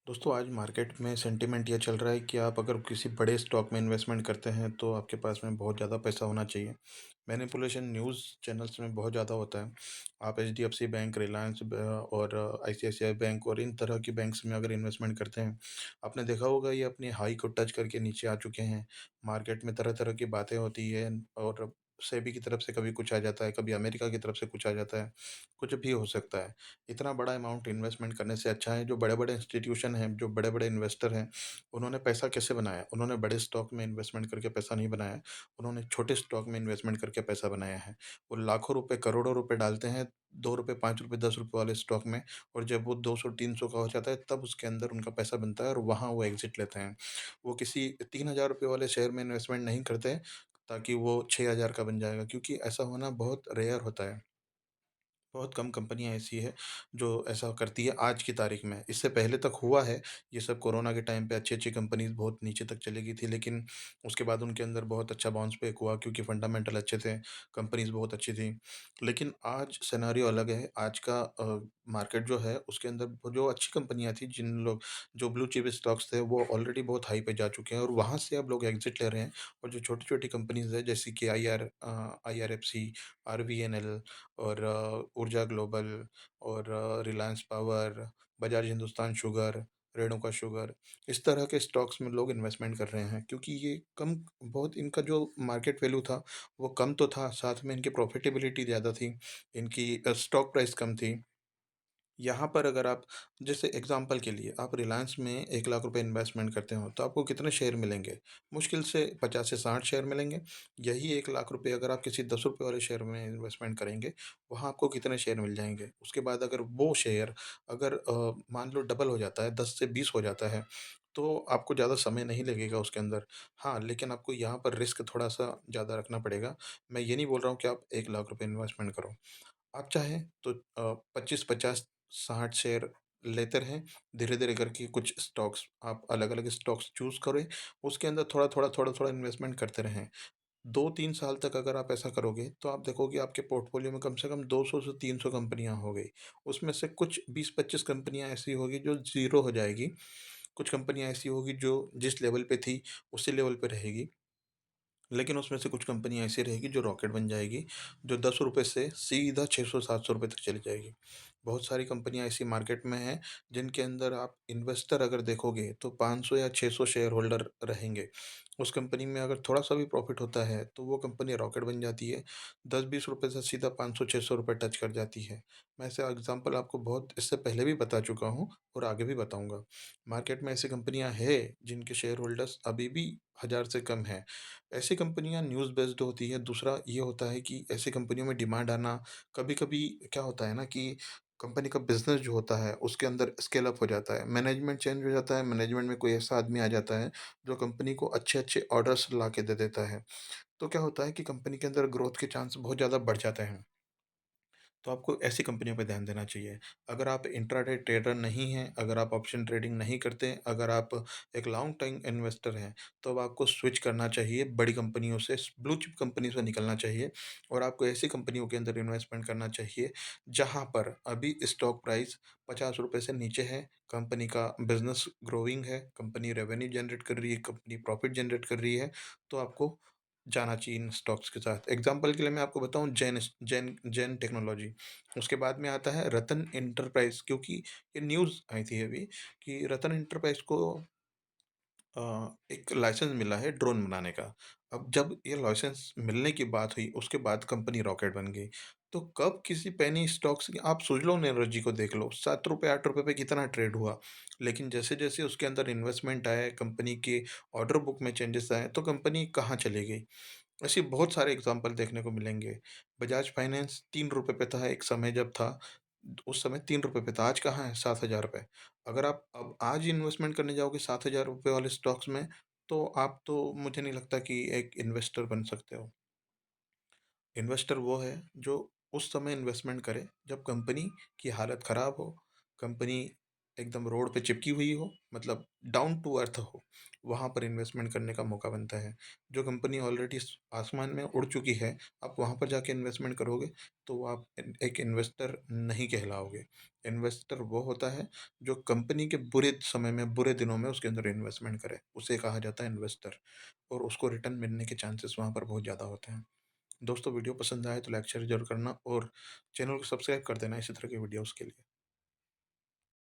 दोस्तों आज मार्केट में सेंटिमेंट ये चल रहा है कि आप अगर किसी बड़े स्टॉक में इन्वेस्टमेंट करते हैं तो आपके पास में बहुत ज़्यादा पैसा होना चाहिए। मैनिपुलेशन न्यूज़ चैनल्स में बहुत ज़्यादा होता है। आप एचडीएफसी बैंक, रिलायंस और आईसीआईसीआई बैंक और इन तरह की बैंक्स में अगर इन्वेस्टमेंट करते हैं, आपने देखा होगा ये अपनी हाई को टच करके नीचे आ चुके हैं। मार्केट में तरह तरह की बातें होती है और सेबी की तरफ से कभी कुछ आ जाता है, कभी अमेरिका की तरफ से कुछ आ जाता है, कुछ भी हो सकता है। इतना बड़ा अमाउंट इन्वेस्टमेंट करने से अच्छा है जो बड़े-बड़े इंस्टीट्यूशन हैं, जो बड़े-बड़े इन्वेस्टर हैं, उन्होंने पैसा कैसे बनाया? उन्होंने बड़े स्टॉक में इन्वेस्टमेंट करके पैसा नहीं बनाया, उन्होंने छोटे स्टॉक में इन्वेस्टमेंट करके पैसा बनाया है। वो लाखों रुपए, करोड़ों रुपए डालते हैं ₹2, ₹5, ₹10 वाले स्टॉक में और जब वो 200-300 का हो जाता है तब उसके अंदर उनका पैसा बनता है और वहाँ वो एग्ज़िट लेते हैं। वो किसी ₹3000 वाले शेयर में इन्वेस्टमेंट नहीं करते ताकि वो 6000 का बन जाएगा क्योंकि ऐसा होना बहुत रेयर होता है। बहुत कम कंपनियाँ ऐसी है जो ऐसा करती है आज की तारीख में। इससे पहले तक हुआ है, ये सब कोरोना के टाइम पे अच्छी-अच्छी कंपनीज़ बहुत नीचे तक चली गई थी, लेकिन उसके बाद उनके अंदर बहुत अच्छा बाउंस बैक हुआ क्योंकि फंडामेंटल अच्छे थे, कंपनीज़ बहुत अच्छी थी। लेकिन आज सिनेरियो अलग है, आज का मार्केट जो है उसके अंदर वो जो अच्छी कंपनियाँ थी, जिन लोग जो ब्लू चिप स्टॉक्स थे वो ऑलरेडी बहुत हाई पे जा चुके हैं और वहाँ से अब लोग एग्ज़िट ले रहे हैं और जो छोटी-छोटी कंपनीज़ है जैसे कि आईआरएफसी, आरवीएनएल और ऊर्जा ग्लोबल और Reliance power, Bajaj Hindustan sugar, Renuka sugar, इस तरह के स्टॉक्स में लोग इन्वेस्टमेंट कर रहे हैं क्योंकि ये कम बहुत इनका जो मार्केट वैल्यू था, वो कम तो था, साथ में इनकी प्रॉफ़िटेबिलिटी ज़्यादा थी, इनकी स्टॉक प्राइस कम थी। यहाँ पर अगर आप जैसे एग्ज़ाम्पल के लिए आप रिलायंस में ₹1,00,000 इन्वेस्टमेंट करते हो, तो आपको कितने शेयर मिलेंगे? मुश्किल से 50 से 60 शेयर मिलेंगे। यही ₹1,00,000 अगर आप किसी ₹10 वाले शेयर में इन्वेस्टमेंट करेंगे, वहाँ आपको कितने शेयर मिल जाएँगे? उसके बाद अगर वो शेयर अगर मान लो डबल हो जाता है, 10 से 20 हो जाता है, तो आपको ज़्यादा समय नहीं लगेगा उसके अंदर। हाँ, लेकिन आपको यहाँ पर रिस्क थोड़ा-सा ज़्यादा रखना पड़ेगा। मैं ये नहीं बोल रहा हूँ कि आप ₹1,00,000 इन्वेस्टमेंट करो। आप चाहें तो 25, 50, 60 शेयर लेते रहें, धीरे-धीरे करके कुछ स्टॉक्स आप अलग-अलग स्टॉक्स चूज़ करें, उसके अंदर थोड़ा-थोड़ा, थोड़ा-थोड़ा इन्वेस्टमेंट करते रहें। 2-3 साल तक अगर आप ऐसा करोगे, तो आप देखोगे आपके पोर्टफोलियो में कम से कम 200 से 300 कंपनियाँ हो गई। उसमें से कुछ 20-25 कंपनियाँ ऐसी होगी जो ज़ीरो हो जाएगी, कुछ कंपनियाँ ऐसी होगी जो जिस लेवल पे थी, उसी लेवल पे रहेगी। लेकिन उसमें से कुछ कंपनियाँ ऐसी रहेगी जो रॉकेट बन जाएगी, जो ₹10 से सीधा 600-700 तक चली जाएगी। बहुत सारी कंपनियाँ ऐसी मार्केट में हैं, जिनके अंदर आप इन्वेस्टर अगर देखोगे तो 500 या 600 शेयर होल्डर रहेंगे। उस कंपनी में अगर थोड़ा-सा भी प्रॉफ़िट होता है, तो वो कंपनी रॉकेट बन जाती है। ₹10-20 से सीधा ₹500-600 टच कर जाती है। मैं ऐसे एग्ज़ाम्पल आपको बहुत इससे पहले भी बता चुका हूँ और आगे भी बताऊँगा। मार्केट में ऐसी कंपनियाँ हैं, जिनके शेयर होल्डर्स अभी भी 1000 से कम हैं। ऐसी कंपनियाँ न्यूज़ बेस्ड होती है, दूसरा ये होता है कि ऐसी कंपनियों में डिमांड आना, कभी-कभी क्या होता है ना कि कंपनी का बिज़नेस जो होता है, उसके अंदर स्केल अप हो जाता है, मैनेजमेंट चेंज हो जाता है, मैनेजमेंट में कोई ऐसा आदमी आ जाता है, जो कंपनी को अच्छे-अच्छे ऑर्डर्स ला के दे देता है। तो क्या होता है कि कंपनी के अंदर ग्रोथ के चांस बहुत ज़्यादा बढ़ जाते हैं। तो आपको ऐसी कंपनियों पे ध्यान देना चाहिए। अगर आप इंट्राडे ट्रेडर नहीं हैं, अगर आप ऑप्शन ट्रेडिंग नहीं करते, अगर आप एक लॉन्ग टाइम इन्वेस्टर हैं, तो अब आपको स्विच करना चाहिए बड़ी कंपनियों से, ब्लू चिप कंपनी से निकलना चाहिए और आपको ऐसी कंपनियों के अंदर इन्वेस्टमेंट करना चाहिए, जहाँ पर अभी स्टॉक प्राइस ₹50 से नीचे है, कंपनी का बिज़नेस ग्रोइंग है, कंपनी रेवेन्यू जनरेट कर रही है, कंपनी प्रॉफिट जनरेट कर रही है, तो आपको जाना चाहिए इन स्टॉक्स के साथ। एग्ज़ाम्पल के लिए मैं आपको बताऊँ जेन टेक्नोलॉजी, उसके बाद में आता है रतन एंटरप्राइज़ क्योंकि ये न्यूज़ आई थी अभी कि रतन एंटरप्राइज़ को एक लाइसेंस मिला है ड्रोन बनाने का। अब जब ये लाइसेंस मिलने की बात हुई, उसके बाद कंपनी रॉकेट बन गई। तो कब किसी पेनी स्टॉक्स की आप सुज़लोन एनर्जी को देख लो, ₹7 ₹8 पे कितना ट्रेड हुआ। लेकिन जैसे-जैसे उसके अंदर इन्वेस्टमेंट आया, कंपनी के ऑर्डर बुक में चेंजेस आए, तो कंपनी कहाँ चली गई। ऐसे बहुत सारे एग्ज़ाम्पल देखने को मिलेंगे। बजाज फाइनेंस ₹3 पे था एक समय जब था, उस समय ₹3 पे था, आज कहाँ है? ₹7,000। अगर आप अब आज इन्वेस्टमेंट करने जाओगे ₹7,000 वाले स्टॉक्स में, तो आप तो मुझे नहीं लगता कि एक इन्वेस्टर बन सकते हो। इन्वेस्टर वो है जो उस समय इन्वेस्टमेंट करे जब कंपनी की हालत ख़राब हो, कंपनी एकदम रोड पे चिपकी हुई हो, मतलब डाउन टू अर्थ हो, वहाँ पर इन्वेस्टमेंट करने का मौका बनता है। जो कंपनी ऑलरेडी आसमान में उड़ चुकी है, आप वहाँ पर जाके इन्वेस्टमेंट करोगे, तो आप एक इन्वेस्टर नहीं कहलाओगे। इन्वेस्टर वो होता है जो कंपनी के बुरे समय में, बुरे दिनों में उसके अंदर इन्वेस्टमेंट करे, उसे कहा जाता है इन्वेस्टर। और उसको रिटर्न मिलने के चांसेस वहाँ पर बहुत ज़्यादा होते हैं। दोस्तों, वीडियो पसंद आए तो लाइक शेयर जरूर करना और चैनल को सब्सक्राइब कर देना इसी तरह के वीडियोस के लिए।